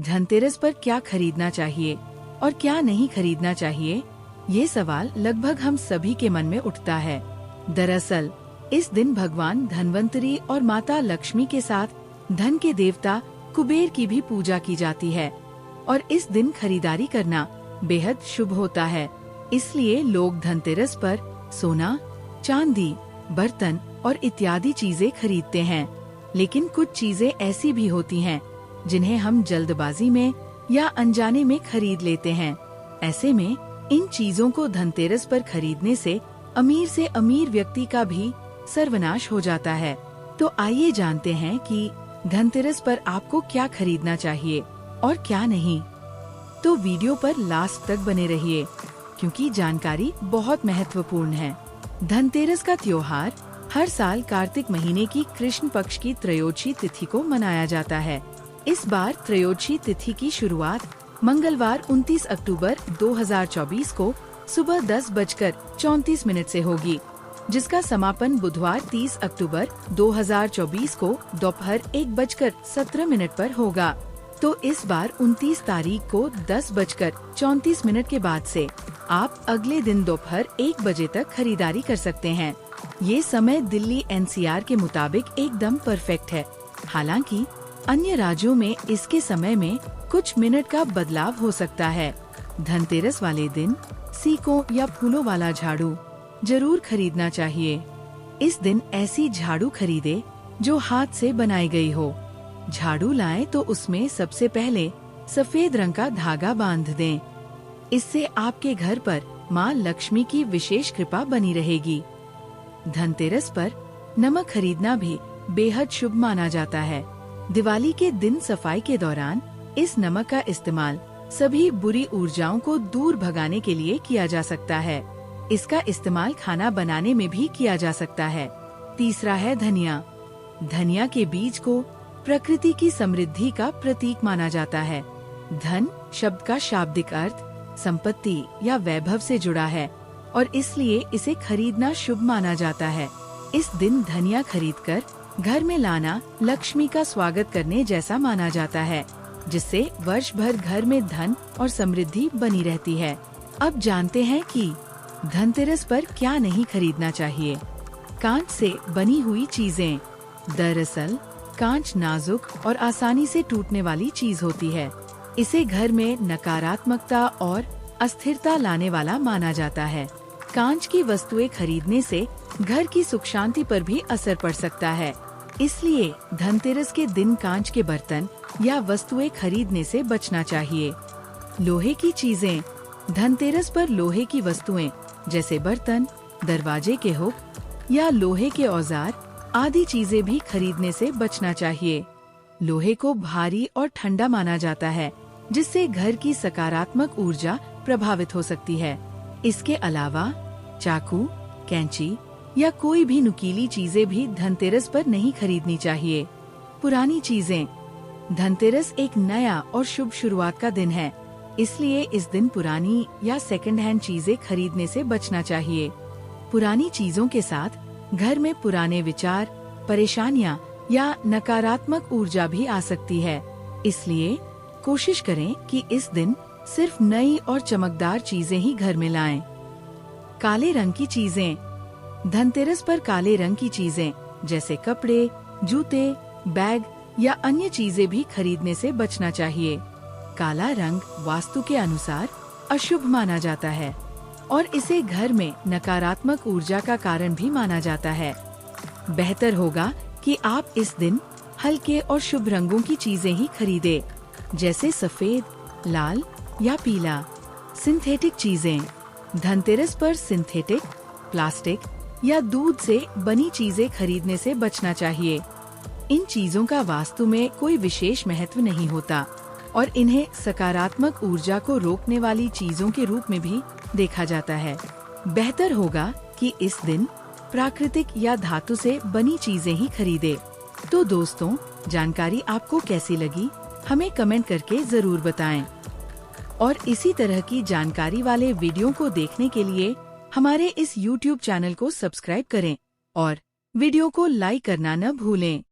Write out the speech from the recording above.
धनतेरस पर क्या खरीदना चाहिए और क्या नहीं खरीदना चाहिए, ये सवाल लगभग हम सभी के मन में उठता है। दरअसल इस दिन भगवान धन्वंतरी और माता लक्ष्मी के साथ धन के देवता कुबेर की भी पूजा की जाती है और इस दिन खरीदारी करना बेहद शुभ होता है। इसलिए लोग धनतेरस पर सोना, चांदी, बर्तन और इत्यादि चीजें खरीदते हैं। लेकिन कुछ चीजें ऐसी भी होती हैं जिन्हें हम जल्दबाजी में या अनजाने में खरीद लेते हैं। ऐसे में इन चीजों को धनतेरस पर खरीदने से अमीर व्यक्ति का भी सर्वनाश हो जाता है। तो आइए जानते हैं कि धनतेरस पर आपको क्या खरीदना चाहिए और क्या नहीं। तो वीडियो पर लास्ट तक बने रहिए क्योंकि जानकारी बहुत महत्वपूर्ण है। धनतेरस का त्योहार हर साल कार्तिक महीने की कृष्ण पक्ष की त्रयोदशी तिथि को मनाया जाता है। इस बार त्रयोदशी तिथि की शुरुआत मंगलवार 29 अक्टूबर 2024 को सुबह 10:34 से होगी, जिसका समापन बुधवार 30 अक्टूबर 2024 को दोपहर 1:17 पर होगा। तो इस बार 29 तारीख को 10:34 के बाद से आप अगले दिन दोपहर 1 बजे तक खरीदारी कर सकते हैं। ये समय दिल्ली NCR के मुताबिक एकदम परफेक्ट है। हालांकि अन्य राज्यों में इसके समय में कुछ मिनट का बदलाव हो सकता है। धनतेरस वाले दिन सीकों या फूलों वाला झाड़ू जरूर खरीदना चाहिए। इस दिन ऐसी झाड़ू खरीदे जो हाथ से बनाई गई हो। झाड़ू लाएं तो उसमें सबसे पहले सफेद रंग का धागा बांध दें। इससे आपके घर पर माँ लक्ष्मी की विशेष कृपा बनी रहेगी। धनतेरस पर नमक खरीदना भी बेहद शुभ माना जाता है। दिवाली के दिन सफाई के दौरान इस नमक का इस्तेमाल सभी बुरी ऊर्जाओं को दूर भगाने के लिए किया जा सकता है। इसका इस्तेमाल खाना बनाने में भी किया जा सकता है। तीसरा है धनिया। धनिया के बीज को प्रकृति की समृद्धि का प्रतीक माना जाता है। धन शब्द का शाब्दिक अर्थ संपत्ति या वैभव से जुड़ा है और इसलिए इसे खरीदना शुभ माना जाता है। इस दिन धनिया खरीदकर घर में लाना लक्ष्मी का स्वागत करने जैसा माना जाता है, जिससे वर्ष भर घर में धन और समृद्धि बनी रहती है। अब जानते हैं कि धनतेरस पर क्या नहीं खरीदना चाहिए। कांच से बनी हुई चीजें। दरअसल कांच नाजुक और आसानी से टूटने वाली चीज होती है। इसे घर में नकारात्मकता और अस्थिरता लाने वाला माना जाता है। कांच की वस्तुएं खरीदने से घर की सुख शांति पर भी असर पड़ सकता है। इसलिए धनतेरस के दिन कांच के बर्तन या वस्तुएं खरीदने से बचना चाहिए। लोहे की चीजें। धनतेरस पर लोहे की वस्तुएं जैसे बर्तन, दरवाजे के हुक या लोहे के औजार आदि चीजें भी खरीदने से बचना चाहिए। लोहे को भारी और ठंडा माना जाता है, जिससे घर की सकारात्मक ऊर्जा प्रभावित हो सकती है। इसके अलावा चाकू, कैंची या कोई भी नुकीली चीजें भी धनतेरस पर नहीं खरीदनी चाहिए। पुरानी चीजें। धनतेरस एक नया और शुभ शुरुआत का दिन है, इसलिए इस दिन पुरानी या सेकंड हैंड चीजें खरीदने से बचना चाहिए। पुरानी चीजों के साथ घर में पुराने विचार, परेशानियां या नकारात्मक ऊर्जा भी आ सकती है। इसलिए कोशिश करें कि इस दिन सिर्फ नई और चमकदार चीजें ही घर में लाएं। काले रंग की चीजें। धनतेरस पर काले रंग की चीजें जैसे कपड़े, जूते, बैग या अन्य चीजें भी खरीदने से बचना चाहिए। काला रंग वास्तु के अनुसार अशुभ माना जाता है और इसे घर में नकारात्मक ऊर्जा का कारण भी माना जाता है। बेहतर होगा कि आप इस दिन हल्के और शुभ रंगों की चीजें ही खरीदें, जैसे सफेद, लाल या पीला। सिंथेटिक चीजें। धनतेरस पर सिंथेटिक, प्लास्टिक या दूध से बनी चीजें खरीदने से बचना चाहिए। इन चीजों का वास्तु में कोई विशेष महत्व नहीं होता और इन्हें सकारात्मक ऊर्जा को रोकने वाली चीजों के रूप में भी देखा जाता है। बेहतर होगा कि इस दिन प्राकृतिक या धातु से बनी चीजें ही खरीदें। तो दोस्तों, जानकारी आपको कैसी लगी हमें कमेंट करके जरूर बताएं। और इसी तरह की जानकारी वाले वीडियो को देखने के लिए हमारे इस YouTube चैनल को सब्सक्राइब करें और वीडियो को लाइक करना न भूलें।